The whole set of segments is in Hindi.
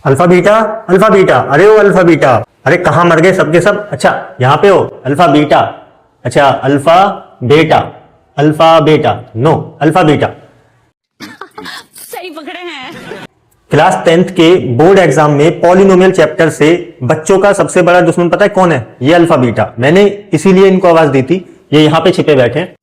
अल्फा बीटा, अरे ओ अल्फा बीटा, अरे कहां मर गए सबके सब। अच्छा यहां पे हो अल्फा बीटा, अच्छा alpha beta no alpha beta. सही पकड़े हैं। क्लास 10th के बोर्ड एग्जाम में पॉलिनोमियल चैप्टर से बच्चों का सबसे बड़ा दुश्मन पता है कौन है? ये अल्फा बीटा। मैंने इसीलिए इनको आवाज दी थी, ये यहां पे छिपे बैठे हैं।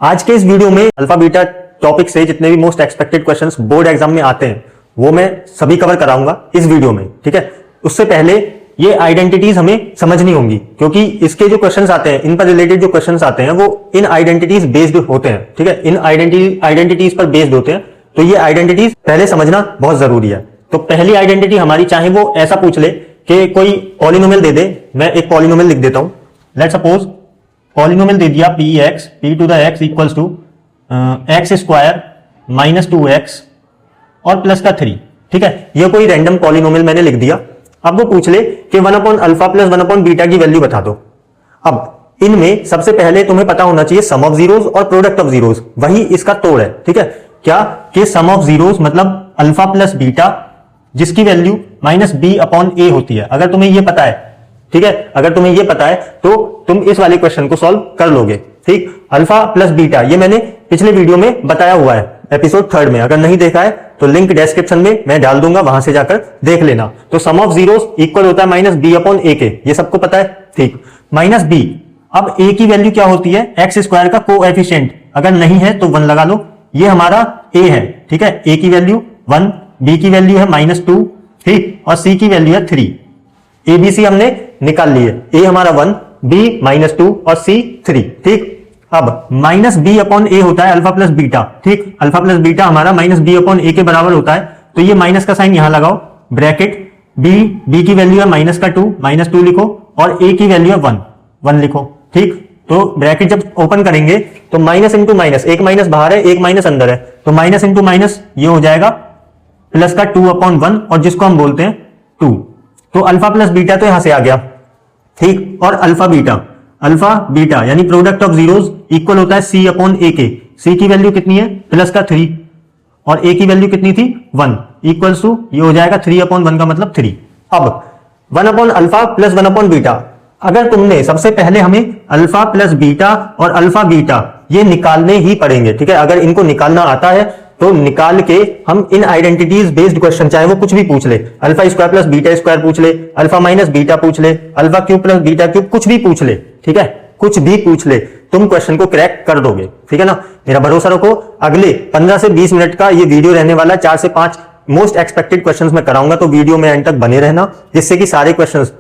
आज के इस वीडियो में अल्फा बीटा टॉपिक से जितने भी most expected questions board exam में आते हैं वो मैं सभी कवर कराऊंगा इस वीडियो में, ठीक है। उससे पहले ये आइडेंटिटीज हमें समझनी होंगी, क्योंकि इसके जो क्वेश्चंस आते हैं, इन पर रिलेटेड जो क्वेश्चंस आते हैं वो इन आइडेंटिटीज बेस्ड होते हैं, ठीक है। इन आइडेंटिटीज पर बेस्ड होते हैं, तो ये आइडेंटिटीज पहले समझना बहुत जरूरी है। तो पहली आइडेंटिटी हमारी, चाहे वो ऐसा पूछ ले कि कोई पॉलिनोमियल दे दे, मैं एक पॉलिनोमियल लिख देता हूं। लेट सपोज पॉलिनोमियल दे दिया p to the x equals to x square minus 2x और प्लस का 3, ठीक है। ये कोई रैंडम पॉलिनोमियल मैंने लिख दिया। अब वो पूछ ले कि 1 upon alpha plus 1 upon beta की वैल्यू बता दो। अब इनमें सबसे पहले तुम्हें पता होना चाहिए सम ऑफ जीरोस और प्रोडक्ट ऑफ जीरोस, वही इसका तोड़ है, ठीक है। क्या कि सम ऑफ जीरोस मतलब अल्फा प्लस बीटा जिसकी वैल्यू माइनस बी अपॉन ए होती है। अगर तुम्हें यह पता है, ठीक है, अगर तुम्हें यह पता है तो तुम इस वाले क्वेश्चन को सॉल्व कर लोगे, ठीक। अल्फा प्लस बीटा ये मैंने पिछले वीडियो में बताया हुआ है, एपिसोड 3 में। अगर नहीं देखा है तो लिंक डिस्क्रिप्शन में मैं डाल दूंगा, वहां से जाकर देख लेना। तो सम ऑफ जीरोस इक्वल होता है माइनस बी अपॉन ए के, ये सबको पता है, ठीक। माइनस बी, अब ए की वैल्यू क्या होती है? एक्स स्क्वायर का कोएफिशिएंट, अगर नहीं है तो 1 लगा लो। ये हमारा ए है, ठीक है। ए की वैल्यू 1, बी की वैल्यू है -2, ठीक, और सी की वैल्यू है 3। एबीसी हमने निकाल लिए, ए हमारा 1, बी -2 और सी 3, ठीक। अब माइनस बी अपॉन ए होता है अल्फा प्लस बीटा, ठीक। अल्फा प्लस बीटा हमारा माइनस बी अपॉन ए के बराबर होता है, तो ये माइनस का साइन यहां लगाओ, ब्रैकेट बी की वैल्यू है -2 लिखो, और ए की वैल्यू है 1 लिखो, ठीक। तो ब्रैकेट जब ओपन करेंगे तो माइनस इंटू माइनस, एक माइनस बाहर है एक माइनस अंदर है, तो माइनस इंटू माइनस ये हो जाएगा प्लस का 2 अपॉन 1, और जिसको हम बोलते हैं 2। तो अल्फा प्लस बीटा तो यहां से आ गया, ठीक। और अल्फा बीटा यानी प्रोडक्ट ऑफ जीरोस इक्वल होता है सी अपॉन ए के। सी की वैल्यू कितनी है? प्लस का 3, और ए की वैल्यू कितनी थी? 1, इक्वल्स टू ये हो जाएगा 3 अपॉन 1 का मतलब 3। अब 1 upon alpha plus 1 upon beta, अगर तुमने सबसे पहले हमें अल्फा प्लस बीटा और अल्फा बीटा ये निकालने ही पड़ेंगे, ठीक है। अगर इनको निकालना आता है तो निकाल के हम इन आइडेंटिटीज बेस्ड क्वेश्चन, चाहे वो कुछ भी पूछ ले, alpha square plus beta square पूछ ले, अल्फा माइनस बीटा पूछ ले, alpha cube plus beta cube, कुछ भी पूछ ले, ठीक है, कुछ भी पूछ ले, तुम क्वेश्चन को क्रैक कर दोगे, ठीक है ना। मेरा भरोसा रखो। अगले 15 से 20 मिनट का ये वीडियो रहने वाला, 4 से 5 मोस्ट एक्सपेक्टेड क्वेश्चंस मैं कराऊंगा, तो वीडियो में एंड तक बने रहना, जिससे कि सारे क्वेश्चंस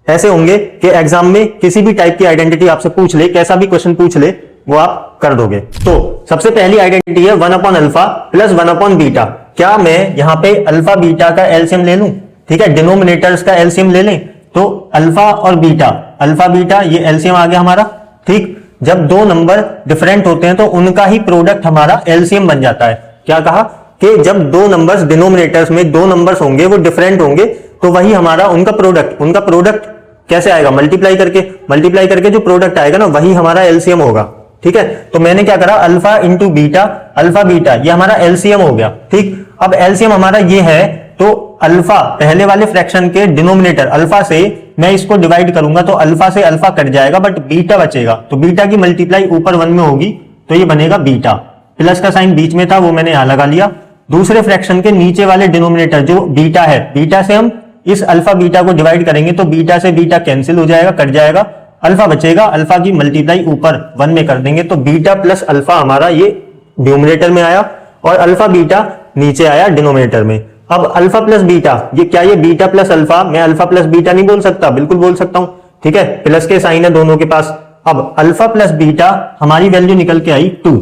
ऐसे होंगे कि एग्जाम में किसी भी टाइप की आइडेंटिटी आपसे पूछ ले, कैसा भी क्वेश्चन पूछ ले, वो आप कर दोगे। तो सबसे पहली आइडेंटिटी है 1 upon alpha plus 1 upon beta. क्या मैं यहां पे अल्फा बीटा का एलसीएम ले लूं? ठीक है, डिनोमिनेटर्स का एलसीएम ले लें, तो अल्फा और बीटा, अल्फा बीटा ये एलसीएम आ गया हमारा, ठीक। जब दो नंबर डिफरेंट होते हैं तो उनका ही प्रोडक्ट हमारा एलसीएम बन जाता है। क्या कहा कि जब दो नंबर्स डिनोमिनेटर्स में दो नंबर्स होंगे वो डिफरेंट होंगे, तो वही हमारा उनका प्रोडक्ट कैसे आएगा? मल्टीप्लाई करके जो प्रोडक्ट आएगा ना वही हमारा एलसीएम होगा, ठीक है। तो मैंने क्या करा, alpha into beta, alpha beta ये हमारा एलसीएम हो गया, ठीक। अब एलसीएम हमारा ये है, तो अल्फा पहले वाले फ्रैक्शन के डिनोमिनेटर अल्फा से मैं इसको डिवाइड करूंगा तो अल्फा से अल्फा कट जाएगा, बट बीटा बचेगा, तो बीटा की मल्टीप्लाई ऊपर 1 में होगी, तो ये बनेगा बीटा। प्लस का साइन बीच में था वो मैंने यहां लगा लिया। दूसरे फ्रैक्शन के नीचे वाले डिनोमिनेटर जो बीटा है, बीटा से हम इस अल्फा बीटा को डिवाइड करेंगे तो बीटा से बीटा कैंसिल हो जाएगा, कट जाएगा, अल्फा बचेगा, अल्फा की मल्टीप्लाई ऊपर 1 में कर देंगे, तो बीटा प्लस अल्फा हमारा ये न्यूमरेटर में आया और अल्फा बीटा नीचे आया डिनोमिनेटर में। अब अल्फा प्लस बीटा, ये क्या, ये बीटा प्लस अल्फा, मैं अल्फा प्लस बीटा नहीं बोल सकता? बिल्कुल बोल सकता हूं, ठीक है, प्लस के साइन है दोनों के पास। अब अल्फा प्लस बीटा हमारी वैल्यू निकल के आई 2,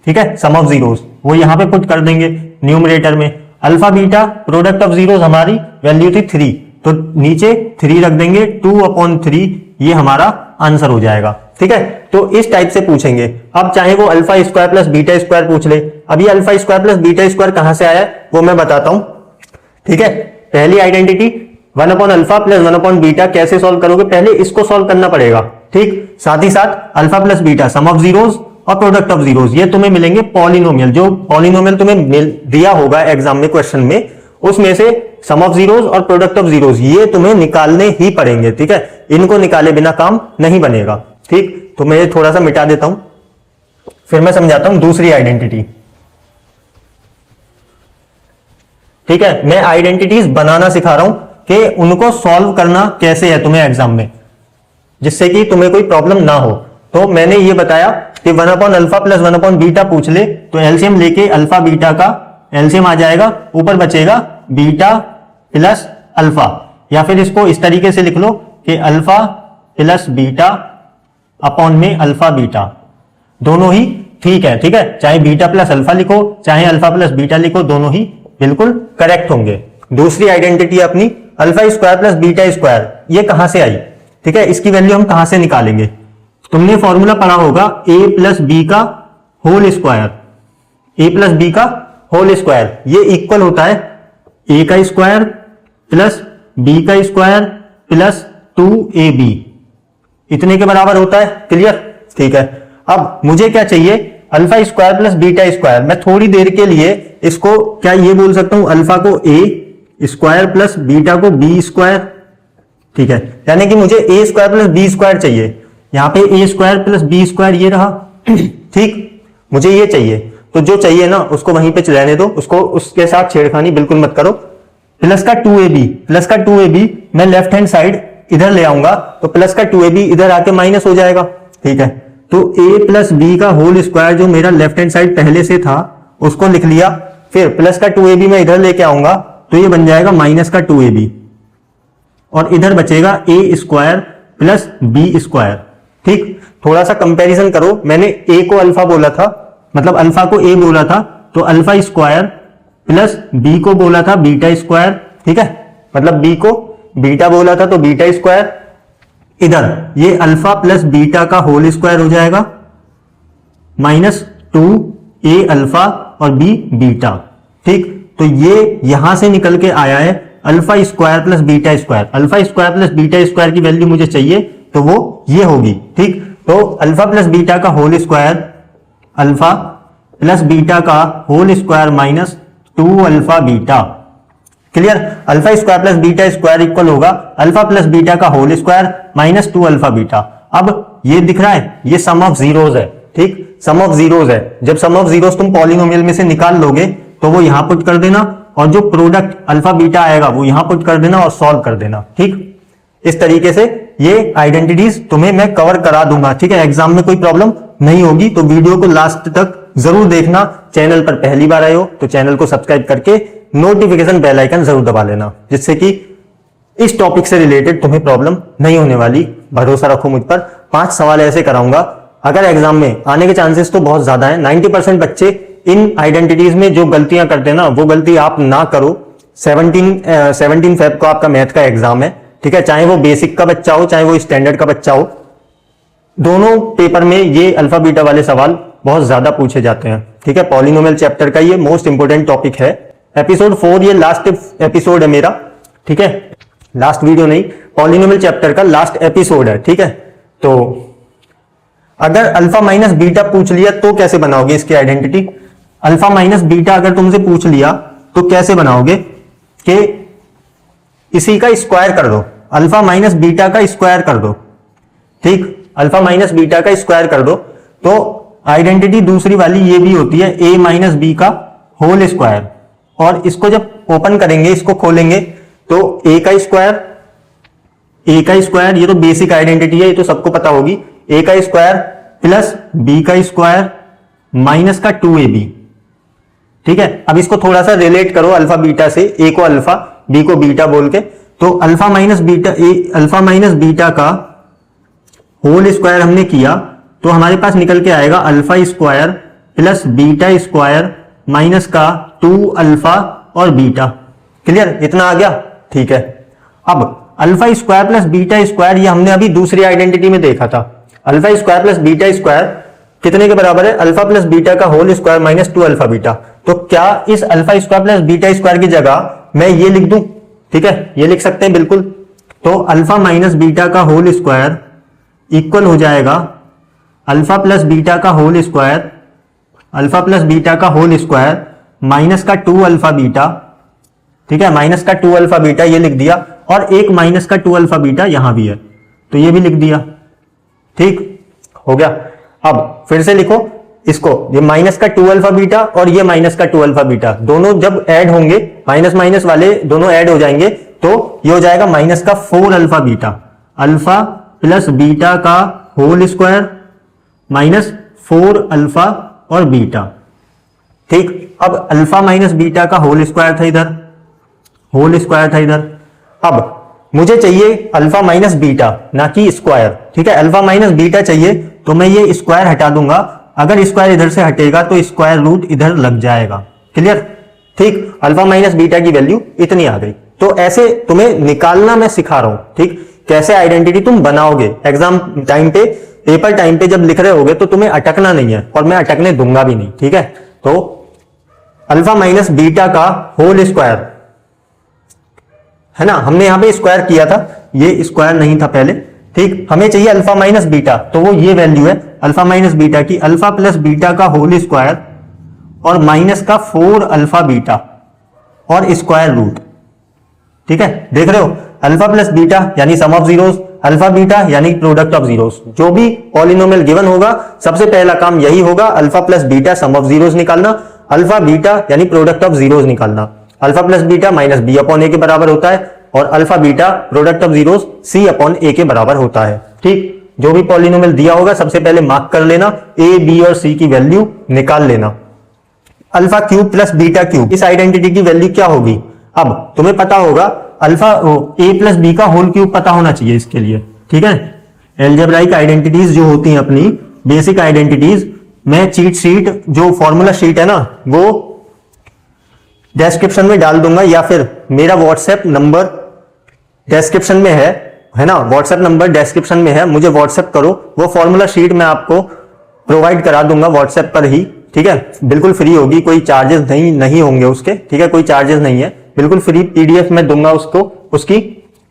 ठीक है, सम ऑफ जीरोस, वो यहां पे पुट कर देंगे न्यूमरेटर में। Alpha beta product of zeros हमारी वैल्यू थी 3, तो नीचे 3 रख देंगे, 2 अपॉन 3 ये हमारा आंसर हो जाएगा, ठीक है। तो इस टाइप से पूछेंगे। अब चाहे वो alpha square plus beta square पूछ ले, अब ये alpha square plus beta square कहां से आया है वो मैं बताता हूं, ठीक है। पहली identity 1 upon alpha plus 1 upon beta कैसे सॉल्व करोगे? पहले इसको सॉल्व करना पड़ेगा, ठीक। साथ ही साथ alpha plus beta sum of zeros और प्रोडक्ट ऑफ जीरोस, ये तुम्हें मिलेंगे पॉलिनोमियल। जो पॉलिनोमियल तुम्हें दिया होगा एग्जाम में क्वेश्चन में, उसमें से सम ऑफ जीरोस और प्रोडक्ट ऑफ जीरोस ये तुम्हें निकालने ही पड़ेंगे, ठीक है। इनको निकाले बिना काम नहीं बनेगा, ठीक। तो मैं थोड़ा सा मिटा देता हूं, फिर मैं समझाता हूं दूसरी आइडेंटिटी, ठीक है। मैं आइडेंटिटीज बनाना सिखा रहा हूं कि उनको सॉल्व करना कैसे है तुम्हें एग्जाम में, जिससे कि तुम्हें कोई प्रॉब्लम ना हो। तो मैंने ये बताया कि 1 upon alpha plus 1 upon beta पूछ ले तो एलसीएम लेके अल्फा बीटा का एलसीएम आ जाएगा, ऊपर बचेगा बीटा प्लस अल्फा, या फिर इसको इस तरीके से लिख लो कि अल्फा प्लस बीटा अपॉन में अल्फा बीटा, दोनों ही ठीक है, ठीक है। चाहे बीटा प्लस अल्फा लिखो चाहे अल्फा प्लस बीटा लिखो, दोनों ही बिल्कुल करेक्ट होंगे। दूसरी आइडेंटिटी अपनी alpha square plus beta square, ये कहां से आई, ठीक है। इसकी वैल्यू हम कहां से निकालेंगे, तुमने फॉर्मूला पढ़ा होगा a प्लस बी का होल स्क्वायर, ए प्लस बी का होल स्क्वायर, ये इक्वल होता है a का स्क्वायर प्लस b का स्क्वायर प्लस 2ab, इतने के बराबर होता है। क्लियर, ठीक है। अब मुझे क्या चाहिए, alpha square plus beta square. मैं थोड़ी देर के लिए इसको क्या ये बोल सकता हूं, अल्फा को a स्क्वायर प्लस बीटा को b स्क्वायर, ठीक है। यानी कि मुझे a square plus b square चाहिए, यहां पे a square plus b square ये रहा, ठीक। मुझे ये चाहिए, तो जो चाहिए ना उसको वहीं पे रहने दो, उसको उसके साथ छेड़खानी बिल्कुल मत करो। प्लस का 2ab, प्लस का 2ab मैं लेफ्ट हैंड साइड इधर ले आऊंगा तो प्लस का 2ab इधर आके माइनस हो जाएगा, ठीक है। तो a प्लस बी का होल स्क्वायर जो मेरा लेफ्ट हैंड साइड पहले से था उसको लिख लिया, फिर प्लस का 2ab मैं इधर लेके आऊंगा तो ये बन जाएगा माइनस का 2ab, और इधर बचेगा a square plus B square, ठीक। थोड़ा सा कंपैरिजन करो, मैंने a को अल्फा बोला था, मतलब अल्फा को a बोला था, तो अल्फा स्क्वायर प्लस b को बोला था बीटा स्क्वायर, ठीक है। मतलब b को बीटा बोला था तो बीटा स्क्वायर, इधर ये अल्फा प्लस बीटा का होल स्क्वायर हो जाएगा माइनस 2a अल्फा और b बीटा, ठीक। तो ये यहां से निकल के आया है alpha square plus beta square. Alpha square plus beta square की वैल्यू मुझे चाहिए तो वो ये होगी, ठीक। तो अल्फा प्लस बीटा का whole square, alpha plus beta का whole square minus 2 alpha beta. Clear, alpha square plus beta square equal होगा अल्फा प्लस बीटा का whole square minus 2 alpha beta. अब ये दिख रहा है, ये सम ऑफ जीरोस है, ठीक। सम ऑफ जीरोस है, जब सम ऑफ जीरोस तुम पॉलिनोमियल में से निकाल लोगे तो वो यहां पुट कर देना, और जो प्रोडक्ट अल्फा बीटा आएगा वो यहां पुट कर देना और सॉल्व कर देना, ठीक। इस तरीके से ये आइडेंटिटीज तुम्हें मैं कवर करा दूंगा, ठीक है। एग्जाम में कोई प्रॉब्लम नहीं होगी, तो वीडियो को लास्ट तक जरूर देखना। चैनल पर पहली बार आए हो तो चैनल को सब्सक्राइब करके नोटिफिकेशन बेल आइकन जरूर दबा लेना, जिससे कि इस टॉपिक से रिलेटेड तुम्हें प्रॉब्लम नहीं होने वाली। भरोसा रखो मुझ पर, 5 सवाल ऐसे कराऊंगा, अगर एग्जाम में आने के चांसेस तो बहुत ज्यादा है। 90% बच्चे इन आइडेंटिटीज में जो गलतियां करते हैं ना, वो गलती आप ना करो। 17 फेब को आपका मैथ का एग्जाम है, ठीक है। चाहे वो बेसिक का बच्चा हो चाहे वो स्टैंडर्ड का बच्चा हो, दोनों पेपर में ये अल्फा बीटा वाले सवाल बहुत ज्यादा पूछे जाते हैं, ठीक है। पॉलिनोमियल चैप्टर का ये मोस्ट इंपोर्टेंट टॉपिक है। एपिसोड 4 ये लास्ट एपिसोड है मेरा, ठीक है। लास्ट वीडियो नहीं, पॉलिनोमियल चैप्टर का लास्ट एपिसोड है, ठीक है। तो अगर अल्फा माइनस बीटा पूछ लिया तो कैसे बनाओगे इसकी आइडेंटिटी। अल्फा माइनस बीटा अगर तुमसे पूछ लिया तो कैसे बनाओगे कि इसी का स्क्वायर कर दो, अल्फा माइनस बीटा का स्क्वायर कर दो, ठीक। अल्फा माइनस बीटा का स्क्वायर कर दो, तो आइडेंटिटी दूसरी वाली ये भी होती है a माइनस बी का होल स्क्वायर, और इसको जब ओपन करेंगे, इसको खोलेंगे तो a का स्क्वायर, ये तो बेसिक आइडेंटिटी है, ये तो सबको पता होगी। a का स्क्वायर प्लस b का स्क्वायर माइनस का 2ab, ठीक है। अब इसको थोड़ा सा रिलेट करो अल्फा बीटा से, a को अल्फा b को बीटा बोल के, तो अल्फा माइनस बीटा का होल स्क्वायर हमने किया तो हमारे पास निकल के आएगा alpha square plus beta square minus का 2 अल्फा और बीटा। क्लियर, इतना आ गया, ठीक है। अब alpha square plus beta square ये हमने अभी दूसरी आइडेंटिटी में देखा था। Alpha square plus beta square कितने के बराबर है, अल्फा प्लस बीटा का whole square minus 2 alpha beta. तो क्या इस alpha square plus beta square की जगह मैं ये लिख दूं, ठीक है, ये लिख सकते हैं बिल्कुल। तो अल्फा माइनस बीटा का होल स्क्वायर इक्वल हो जाएगा अल्फा प्लस बीटा का whole square, alpha plus beta का होल स्क्वायर माइनस का 2 अल्फा बीटा, ठीक है, माइनस का 2 अल्फा बीटा ये लिख दिया, और एक माइनस का 2 अल्फा बीटा यहां भी है तो ये भी लिख दिया। ठीक हो गया। अब फिर से लिखो इसको, ये माइनस का 2 अल्फा बीटा और ये माइनस का 2 अल्फा बीटा दोनों जब ऐड होंगे, माइनस माइनस वाले दोनों ऐड हो जाएंगे तो ये हो जाएगा माइनस का 4 alpha beta, alpha plus beta का होल स्क्वायर माइनस 4 अल्फा और बीटा। ठीक, अब अल्फा माइनस बीटा का होल स्क्वायर था इधर, होल स्क्वायर था इधर। अब मुझे चाहिए अल्फा माइनस बीटा, ना कि स्क्वायर। ठीक है, अल्फा माइनस बीटा चाहिए तो मैं ये स्क्वायर हटा दूंगा, अगर स्क्वायर इधर से हटेगा तो स्क्वायर रूट इधर लग जाएगा। क्लियर? ठीक, अल्फा माइनस बीटा की वैल्यू इतनी आ गई। तो ऐसे तुम्हें निकालना मैं सिखा रहा हूं। ठीक, कैसे आइडेंटिटी तुम बनाओगे एग्जाम टाइम पे, पेपर टाइम पे जब लिख रहे होगे तो तुम्हें अटकना नहीं है, और मैं अटकने दूंगा भी नहीं। ठीक है, तो अल्फा माइनस बीटा का होल स्क्वायर है ना, हमने यहां पे स्क्वायर किया था, ये स्क्वायर नहीं था पहले। ठीक, हमें चाहिए अल्फा माइनस बीटा, तो वो ये वैल्यू है अल्फा माइनस बीटा की, अल्फा प्लस बीटा का होल स्क्वायर और माइनस का 4 अल्फा बीटा और स्क्वायर रूट। ठीक है, देख रहे हो, अल्फा प्लस बीटा यानी सम ऑफ जीरोस, अल्फा बीटा यानी प्रोडक्ट ऑफ जीरोस। जो भी पॉलिनोमियल गिवन होगा सबसे पहला काम यही होगा, alpha plus beta sum of zeros निकालना, अल्फा बीटा यानी प्रोडक्ट ऑफ जीरोस निकालना। Alpha plus beta minus b upon a के बराबर होता है, और alpha beta product of zeros c upon a के बराबर होता है। ठीक, जो भी पॉलिनोमियल दिया होगा सबसे पहले मार्क कर लेना, ए बी और सी की वैल्यू निकाल लेना। Alpha cube plus beta cube, इस आइडेंटिटी की वैल्यू क्या होगी? अब तुम्हें पता होगा अल्फा ए प्लस बी का होल क्यूब पता होना चाहिए इसके लिए। ठीक है, एल्जेब्राइक आइडेंटिटीज जो होती हैं अपनी बेसिक आइडेंटिटीज, मैं चीट शीट जो फॉर्मूला शीट है ना वो डिस्क्रिप्शन में डाल दूंगा, या फिर मेरा व्हाट्सएप नंबर डिस्क्रिप्शन में है ना, व्हाट्सएप नंबर डिस्क्रिप्शन में है, मुझे व्हाट्सएप करो, वो फॉर्मूला शीट मैं आपको प्रोवाइड करा दूंगा व्हाट्सएप पर ही। ठीक है, बिल्कुल फ्री होगी, कोई चार्जेस नहीं होंगे उसके। ठीक है, कोई चार्जेस नहीं है, बिल्कुल फ्री पीडीएफ में दूंगा उसको उसकी।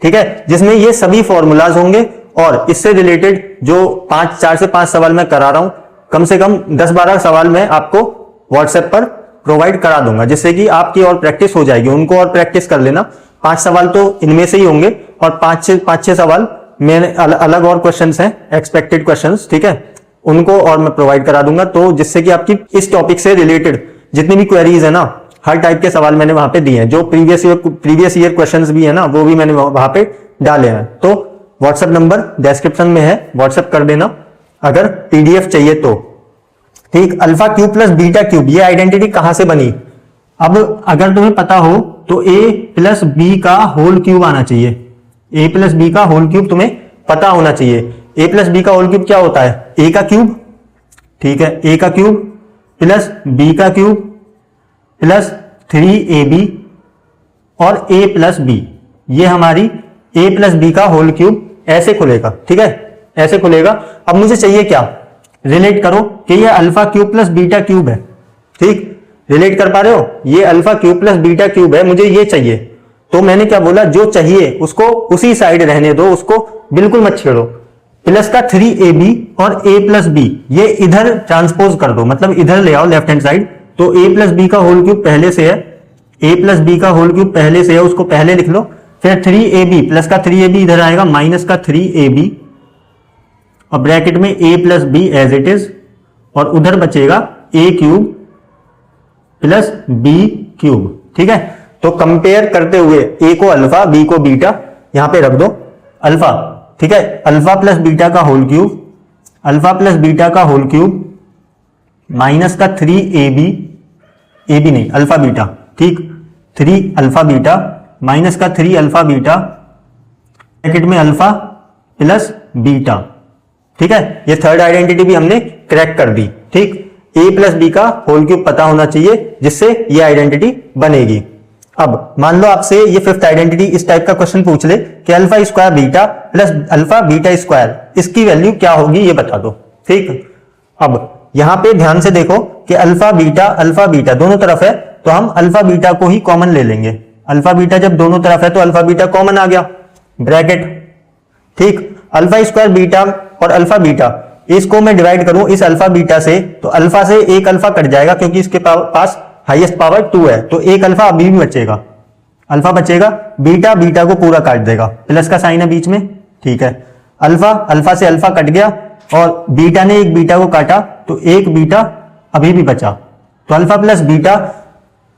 ठीक है, जिसमें ये सभी फॉर्मूलाज होंगे और इससे रिलेटेड जो 4 से 5 सवाल मैं करा रहा हूं, कम से कम 10-12 सवाल मैं आपको व्हाट्सएप पर प्रोवाइड करा दूंगा, जिससे कि आपकी और प्रैक्टिस हो जाएगी। उनको और प्रैक्टिस कर लेना, 5 सवाल तो इनमें से ही होंगे, और 5-6 सवाल मैंने अलग और क्वेश्चंस हैं, एक्सपेक्टेड क्वेश्चंस। ठीक है, उनको और मैं प्रोवाइड करा दूंगा, तो जिससे कि आपकी इस टॉपिक से रिलेटेड जितनी भी क्वेरीज है ना, हर टाइप के सवाल मैंने वहां पे दिए हैं, जो प्रीवियस ईयर क्वेश्चंस भी है ना वो भी मैंने वहां पे डाले हैं। तो व्हाट्सएप नंबर डिस्क्रिप्शन में है, व्हाट्सएप कर देना अगर पीडीएफ चाहिए तो। ठीक, alpha cube plus beta cube, ये आइडेंटिटी कहां से बनी? अब अगर तुम्हें पता हो तो ए प्लस बी का होल क्यूब आना चाहिए, ए प्लस बी का होल क्यूब तुम्हें पता होना चाहिए। ए प्लस बी का होल क्यूब क्या होता है? ए का क्यूब। ठीक है, ए का क्यूब प्लस बी का क्यूब प्लस 3ab और a प्लस बी, ये हमारी a प्लस बी का होल क्यूब ऐसे खुलेगा। ठीक है, ऐसे खुलेगा। अब मुझे चाहिए क्या? रिलेट करो कि ये alpha cube plus beta cube है। ठीक, रिलेट कर पा रहे हो? ये alpha cube plus beta cube है, मुझे ये चाहिए। तो मैंने क्या बोला, जो चाहिए उसको उसी साइड रहने दो, उसको बिल्कुल मत छेड़ो। प्लस का 3ab और a प्लस बी, ये इधर ट्रांसपोज कर दो, मतलब इधर ले आओ लेफ्ट हैंड साइड। तो a प्लस बी का होल क्यूब पहले से है, a प्लस बी का होल क्यूब पहले से है, उसको पहले लिख लो। फिर 3ab, प्लस का 3ab इधर आएगा, माइनस का 3ab और ब्रैकेट में a plus B as it is, और उधर बचेगा a cube plus b cube. ठीक है, तो कंपेयर करते हुए a को अल्फा, b को बीटा, यहां पे रख दो अल्फा। ठीक है, अल्फा प्लस बीटा का whole cube, alpha plus beta का होल क्यूब माइनस का 3ab, ab नहीं अल्फा बीटा। ठीक, 3 अल्फा बीटा माइनस का 3 अल्फा बीटा, ब्रैकेट में अल्फा प्लस बीटा। ठीक है, ये थर्ड आइडेंटिटी भी हमने क्रैक कर दी। ठीक, a प्लस बी का होल क्यूब पता होना चाहिए, जिससे ये आइडेंटिटी बनेगी। अब मान लो आपसे ये फिफ्थ आइडेंटिटी इस टाइप का क्वेश्चन पूछ ले कि alpha square beta plus alpha beta square, इसकी वैल्यू क्या होगी ये बता दो। ठीक, अब यहां पे ध्यान से देखो कि अल्फा बीटा दोनों तरफ है, तो हम अल्फा बीटा को ही कॉमन ले लेंगे। अल्फा बीटा जब दोनों तरफ है तो अल्फा बीटा कॉमन आ गया, ब्रैकेट। ठीक, अल्फा स्क्वायर बीटा और अल्फा बीटा, इसको मैं डिवाइड करूं इस अल्फा बीटा से, तो अल्फा से एक अल्फा कट जाएगा क्योंकि इसके पास हाईएस्ट पावर 2 है, तो एक अल्फा अभी भी बचेगा, अल्फा बचेगा, बीटा बीटा को पूरा काट देगा, प्लस का साइन है बीच में, ठीक है। अल्फा से अल्फा कट गया और बीटा ने एक बीटा को काटा, तो एक बीटा अभी भी बचा, तो अल्फा प्लस बीटा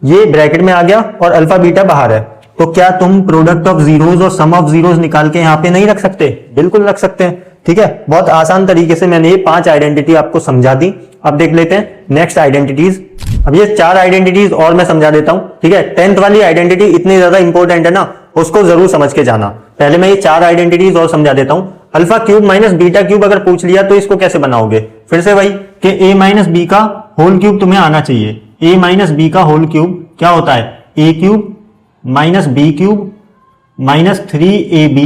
ये ब्रैकेट में आ गया और अल्फा बीटा बाहर है। तो क्या तुम प्रोडक्ट ऑफ जीरोज और सम ऑफ जीरोज निकाल के यहां पे नहीं रख सकते? बिल्कुल रख सकते हैं, ठीक है। बहुत आसान तरीके से मैंने ये 5 आइडेंटिटी आपको समझा दी। अब देख लेते हैं नेक्स्ट आइडेंटिटीज। अब ये 4 आइडेंटिटीज और मैं समझा देता हूं, ठीक है। 10th वाली आइडेंटिटी इतनी ज्यादा इंपॉर्टेंट है ना, उसको जरूर समझ के जाना। पहले मैं ये 4 आइडेंटिटीज और समझा देता हूं। Alpha cube minus beta cube अगर पूछ लिया तो इसको कैसे बनाओगे? फिर से वही कि ए माइनस बी का होल क्यूब तुम्हें आना चाहिए। ए माइनस बी का होल क्यूब क्या होता है? A cube minus B cube minus 3ab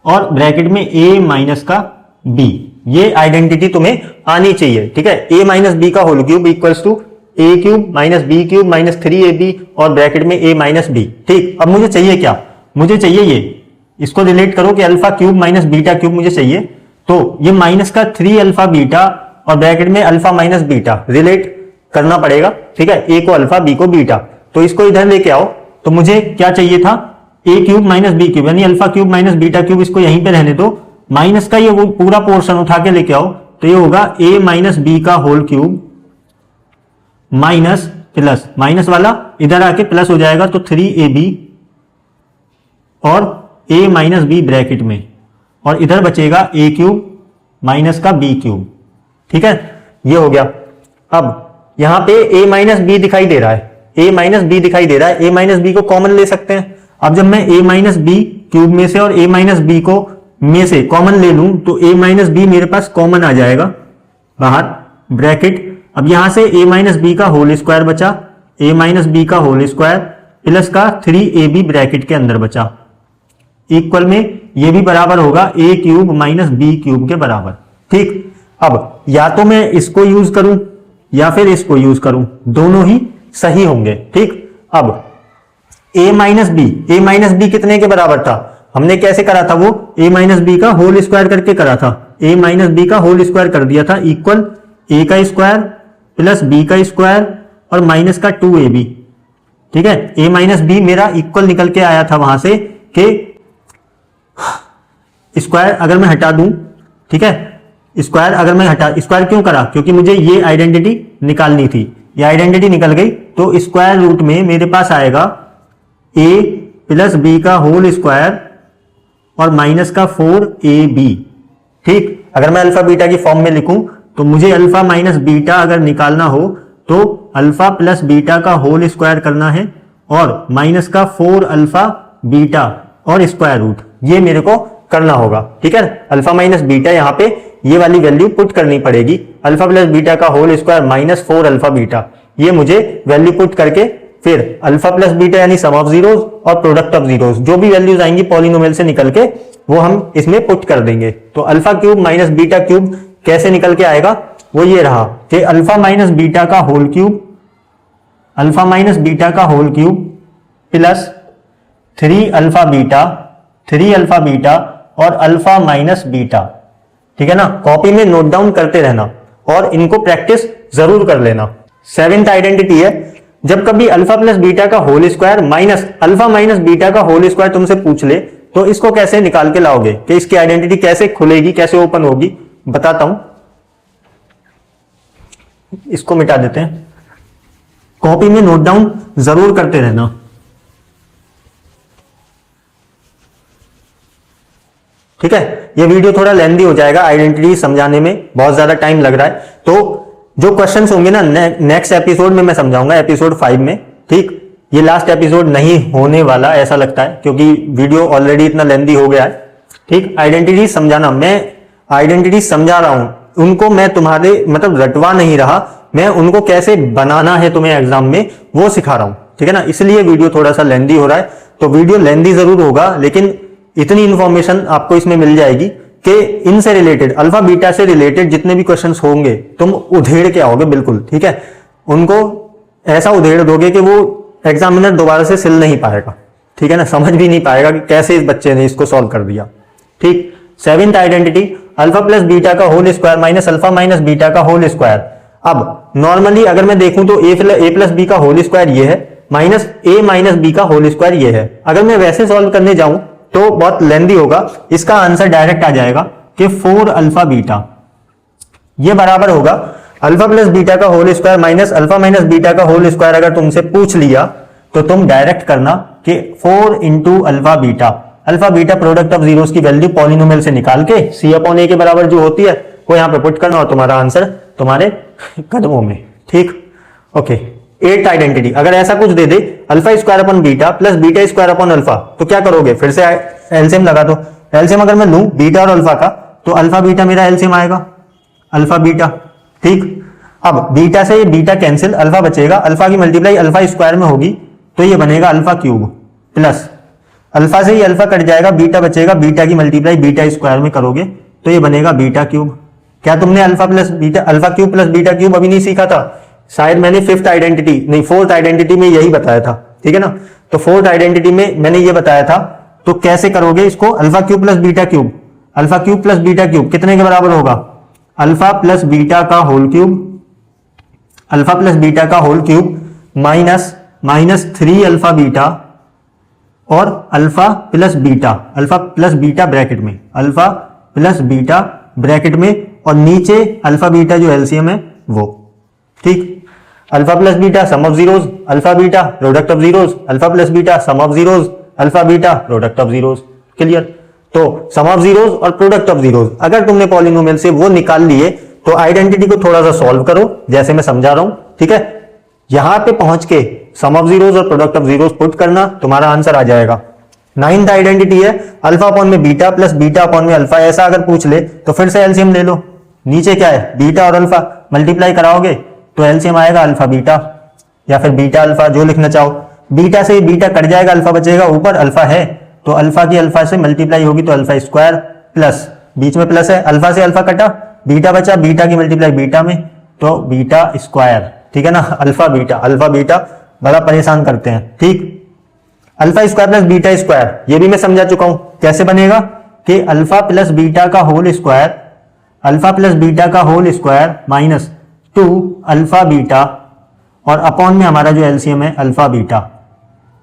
और ब्रैकेट में a माइनस का b, ये आइडेंटिटी तुम्हें आनी चाहिए, ठीक है। a माइनस बी का whole cube equals to a cube minus B cube minus 3ab और ब्रैकेट में a माइनस b, ठीक। अब मुझे चाहिए क्या? मुझे चाहिए ये, इसको रिलेट करो कि alpha cube minus beta cube मुझे चाहिए, तो ये माइनस का 3 अल्फा बीटा और ब्रैकेट में अल्फा माइनस बीटा रिलेट करना पड़ेगा, ठीक है। a को अल्फा b को बीटा, तो इसको इधर लेके आओ, तो मुझे क्या चाहिए था? a cube minus B cube, यानी alpha cube minus beta cube, इसको यहीं पे रहने दो, माइनस का ये पूरा पोर्शन उठा के लेके आओ, तो ये होगा a माइनस बी का whole cube minus plus, minus वाला इधर आके प्लस हो जाएगा, तो 3ab और a माइनस बी ब्रैकेट में, और इधर बचेगा a क्यूब माइनस का b क्यूब, ठीक है। ये हो गया। अब यहां पे a माइनस बी दिखाई दे रहा है, a माइनस बी दिखाई दे रहा है, a माइनस बी को कॉमन ले सकते हैं। अब जब मैं a माइनस बी क्यूब में से और a माइनस बी को में से कॉमन ले लूं, तो a माइनस बी मेरे पास कॉमन आ जाएगा बाहर, ब्रैकेट। अब यहां से a माइनस बी का होल स्क्वायर बचा, a माइनस बी का होल स्क्वायर प्लस का 3ab ब्रैकेट के अंदर बचा, इक्वल में ये भी बराबर होगा a cube minus B cube के बराबर, ठीक। अब या तो मैं इसको यूज करूं या फिर इसको यूज करूं, दोनों ही सही होंगे, ठीक। अब a माइनस बी कितने के बराबर था? हमने कैसे करा था? वो a माइनस बी का होल स्क्वायर करके करा था, a माइनस बी का होल स्क्वायर कर दिया था, इक्वल a का स्क्वायर प्लस b का स्क्वायर और माइनस का 2ab, ठीक है। a माइनस बी मेरा इक्वल निकल के आया था वहां से कि स्क्वायर अगर मैं हटा दूं, ठीक है, स्क्वायर अगर मैं हटा, स्क्वायर क्यों करा? क्योंकि मुझे ये आइडेंटिटी निकालनी थी, ये आइडेंटिटी निकल गई, तो स्क्वायर रूट में मेरे पास आएगा a प्लस बी का होल स्क्वायर और माइनस का 4ab, ठीक। अगर मैं अल्फा बीटा की फॉर्म में लिखूं, तो मुझे अल्फा माइनस बीटा अगर निकालना हो तो अल्फा प्लस बीटा का होल स्क्वायर करना है और माइनस का 4 अल्फा बीटा और स्क्वायर रूट, ये मेरे को करना होगा, ठीक है। अल्फा माइनस बीटा यहाँ पे ये वाली वैल्यू पुट करनी पड़ेगी, अल्फा प्लस बीटा का whole square minus 4 alpha beta, ये मुझे वैल्यू पुट करके फिर अल्फा प्लस बीटा यानी सम ऑफ जीरोज और प्रोडक्ट ऑफ जीरोज, जो भी वैल्यूज आएंगी पॉलिनोमियल से निकल के वो हम इसमें पुट कर देंगे। तो alpha cube minus beta cube कैसे निकल के आएगा? वो ये रहा कि अल्फा माइनस बीटा का whole cube, alpha minus beta का whole cube plus 3 alpha beta और अल्फा माइनस बीटा, ठीक है ना। कॉपी में नोट डाउन करते रहना और इनको प्रैक्टिस जरूर कर लेना। 7th आइडेंटिटी है, जब कभी अल्फा प्लस बीटा का whole square minus alpha minus beta का होल स्क्वायर तुमसे पूछ ले, तो इसको कैसे निकाल के लाओगे, कि इसकी आइडेंटिटी कैसे खुलेगी, कैसे ओपन होगी, बताता हूं। इसको मिटा देते हैं, कॉपी में नोट डाउन जरूर करते रहना। ठीक है, ये वीडियो थोड़ा लेंदी हो जाएगा, आइडेंटिटी समझाने में बहुत ज्यादा टाइम लग रहा है, तो जो क्वेश्चंस होंगे ना नेक्स्ट एपिसोड में मैं समझाऊंगा, एपिसोड 5 में, ठीक। ये लास्ट एपिसोड नहीं होने वाला ऐसा लगता है, क्योंकि वीडियो ऑलरेडी इतना लेंदी हो गया है, ठीक। आइडेंटिटी समझाना, मैं आइडेंटिटी समझा रहा हूं, उनको मैं तुम्हारे मतलब रटवा नहीं रहा, मैं उनको कैसे बनाना है तुम्हें एग्जाम में वो सिखा रहा हूं, ठीक है ना। इसलिए वीडियो थोड़ा सा लेंदी हो रहा है, तो वीडियो लेंदी जरूर होगा, लेकिन इतनी इंफॉर्मेशन आपको इसमें मिल जाएगी कि इनसे रिलेटेड, अल्फा बीटा से रिलेटेड जितने भी क्वेश्चंस होंगे तुम उधेड़ के आओगे बिल्कुल, ठीक है। उनको ऐसा उधेड़ दोगे कि वो एग्जामिनर दोबारा से सिल नहीं पाएगा, ठीक है ना, समझ भी नहीं पाएगा कि कैसे इस बच्चे ने इसको सॉल्व कर दिया, ठीक। 7th identity, alpha plus beta का whole square minus alpha minus beta का होल स्क्वायर। अब नॉर्मली अगर मैं देखूं तो ए प्लस बी का होल स्क्वायर ये है, माइनस ए माइनस बी का होल स्क्वायर ये है। अगर मैं वैसे सॉल्व करने जाऊं तो बहुत लेंदी होगा, इसका आंसर डायरेक्ट आ जाएगा कि 4 अल्फा बीटा ये बराबर होगा अल्फा प्लस बीटा का whole square minus alpha minus beta का होल स्क्वायर। अगर तुमसे पूछ लिया तो तुम डायरेक्ट करना कि 4 into alpha beta product of zeros की वैल्यू पॉलिनोमियल से निकाल के सी अपॉन ए के बराबर जो होती है वो यहां पे पुट करना और तुम्हारा आंसर तुम्हारे कदमों में। ठीक, ओके। 8th आइडेंटिटी, अगर ऐसा कुछ दे दे alpha square upon beta plus beta square upon alpha तो क्या करोगे? फिर से एलसीएम लगा दो। एलसीएम अगर मैं लूं बीटा और अल्फा का तो अल्फा बीटा मेरा एलसीएम आएगा अल्फा बीटा। ठीक, अब बीटा से ये बीटा कैंसिल, अल्फा बचेगा, अल्फा की मल्टीप्लाई अल्फा स्क्वायर में होगी तो ये बनेगा अल्फा क्यूब प्लस अल्फा से ही अल्फा कट जाएगा, बीटा बचेगा, बीटा की मल्टीप्लाई बीटा स्क्वायर में करोगे तो ये बनेगा बीटा क्यूब। क्या तुमने alpha cube plus beta cube अभी नहीं सीखा था? शायद मैंने 4th आइडेंटिटी में यही बताया था। ठीक है ना, तो 4th आइडेंटिटी में मैंने ये बताया था। तो कैसे करोगे इसको? Alpha cube plus beta cube कितने के बराबर होगा? अल्फा प्लस बीटा का whole cube minus 3 alpha beta और अल्फा प्लस बीटा ब्रैकेट में और नीचे अल्फा बीटा जो एलसीएम है वो। ठीक, alpha plus beta sum of zeros, alpha beta product of zeros, alpha plus beta sum of zeros, alpha beta product of zeros. Clear? तो सम ऑफ जीरोस और प्रोडक्ट ऑफ जीरोस अगर तुमने पॉलिनोमियल से वो निकाल लिए तो आइडेंटिटी को थोड़ा सा सॉल्व करो जैसे मैं समझा रहा हूं। ठीक है, यहां पे पहुंच के सम ऑफ जीरोस और प्रोडक्ट ऑफ जीरोस पुट करना, तुम्हारा आंसर आ जाएगा। 9th आइडेंटिटी है अल्फा अपॉन में बीटा प्लस बीटा अपॉन में अल्फा। ऐसा अगर पूछ ले तो फिर से एलसीएम ले लो। नीचे क्या है? बीटा और अल्फा मल्टीप्लाई कराओगे तो एलसीएम आएगा अल्फा बीटा या फिर बीटा अल्फा, जो लिखना चाहो। बीटा से बीटा कट जाएगा, अल्फा बचेगा, ऊपर अल्फा है तो अल्फा की अल्फा से मल्टीप्लाई होगी तो अल्फा स्क्वायर प्लस बीच में प्लस है, अल्फा से अल्फा कटा, बीटा बचा, बीटा की मल्टीप्लाई बीटा में तो बीटा स्क्वायर। ठीक है ना, अल्फा बीटा बड़ा परेशान करते हैं। ठीक, alpha square plus beta square ये भी मैं समझा चुका हूं। कैसे बनेगा कि अल्फा प्लस बीटा का whole square minus 2 alpha beta और अपॉन में हमारा जो एलसीएम है अल्फा बीटा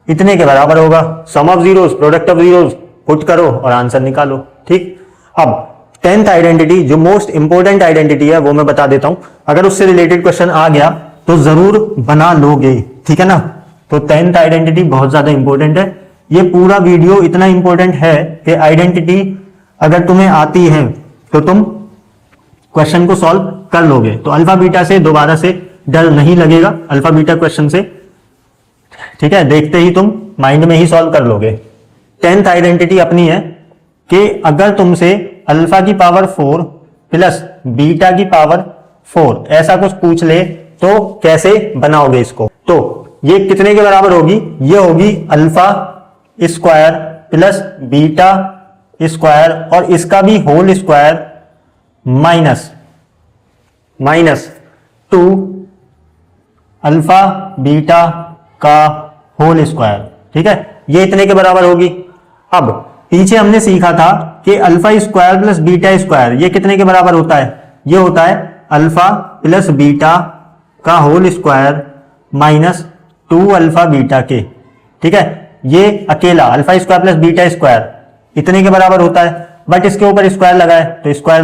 इतने के बराबर होगा। Sum of zeros product of zeros put करो और आंसर निकालो। ठीक, अब 10th आइडेंटिटी जो मोस्ट इंपोर्टेंट आइडेंटिटी है वो मैं बता देता हूं। अगर उससे रिलेटेड क्वेश्चन आ गया तो जरूर बना लोगे। ठीक है ना, तो 10th आइडेंटिटी बहुत ज्यादा इंपॉर्टेंट है। ये पूरा वीडियो इतना इंपॉर्टेंट है कि आइडेंटिटी अगर तुम्हें आती है तो तुम क्वेश्चन को सॉल्व कर लोगे। तो अल्फा बीटा से दोबारा से डर नहीं लगेगा, अल्फा बीटा क्वेश्चन से। ठीक है, देखते ही तुम माइंड में ही सॉल्व कर लोगे। 10th आइडेंटिटी अपनी है कि अगर तुमसे अल्फा की पावर 4 प्लस बीटा की पावर 4 ऐसा कुछ पूछ ले तो कैसे बनाओगे इसको? तो ये कितने के बराबर होगी? ये होगी alpha square plus beta square और इसका भी whole square minus 2 alpha beta का होल स्क्वायर। ठीक है, ये इतने के बराबर होगी। अब पीछे हमने सीखा था कि alpha square plus beta square ये कितने के बराबर होता है? ये होता है अल्फा प्लस बीटा का whole square minus 2 alpha beta के। ठीक है, ये अकेला alpha square plus beta square इतने के बराबर होता है, बट इसके ऊपर स्क्वायर लगा है तो स्क्वायर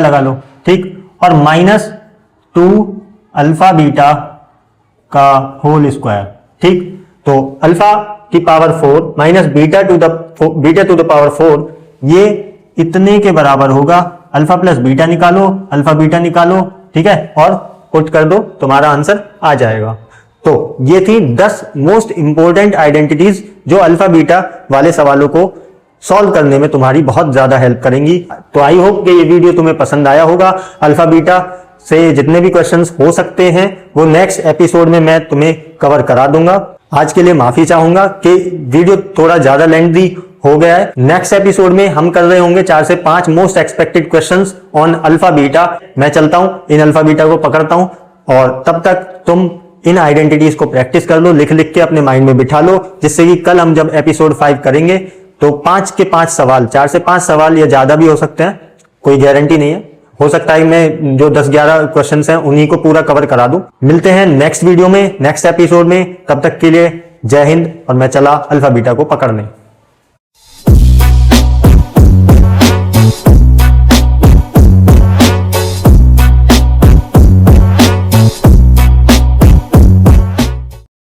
लगा लो। ठीक, और माइनस 2 अल्फा बीटा का होल स्क्वायर। ठीक, तो अल्फा की power 4 minus beta two the power 4 ये इतने के बराबर होगा। अल्फा प्लस बीटा निकालो, अल्फा बीटा निकालो। ठीक है, और पुट कर दो, तुम्हारा आंसर आ जाएगा। तो ये थी 10 मोस्ट इंपोर्टेंट आइडेंटिटीज जो अल्फा बीटा वाले सवालों को सॉल्व करने में तुम्हारी बहुत ज्यादा हेल्प करेंगी। तो आई होप कि ये वीडियो तुम्हें पसंद आया होगा। अल्फा बीटा से जितने भी क्वेश्चंस हो सकते हैं वो नेक्स्ट एपिसोड में मैं तुम्हें कवर करा दूंगा। आज के लिए माफी चाहूंगा कि वीडियो थोड़ा ज्यादा लेंथी हो गया है। नेक्स्ट एपिसोड में हम कर रहे होंगे 4 से 5 most expected questions on alpha beta. मैं चलता हूं, इन अल्फा बीटा को पकड़ता हूं और तब तक तुम इन आइडेंटिटीज को प्रैक्टिस कर लो, लिख लिख के अपने माइंड में बिठा लो, जिससे कि कल हम जब एपिसोड 5 करेंगे तो 5 के 5 सवाल, 4 से 5 सवाल या ज्यादा भी हो सकते हैं, कोई गारंटी नहीं है। हो सकता है मैं जो 10-11 क्वेश्चंस हैं उन्हीं को पूरा कवर करा दूं। मिलते हैं नेक्स्ट वीडियो में, नेक्स्ट एपिसोड में। तब तक के लिए जय हिंद, और मैं चला अल्फा बीटा को पकड़ने।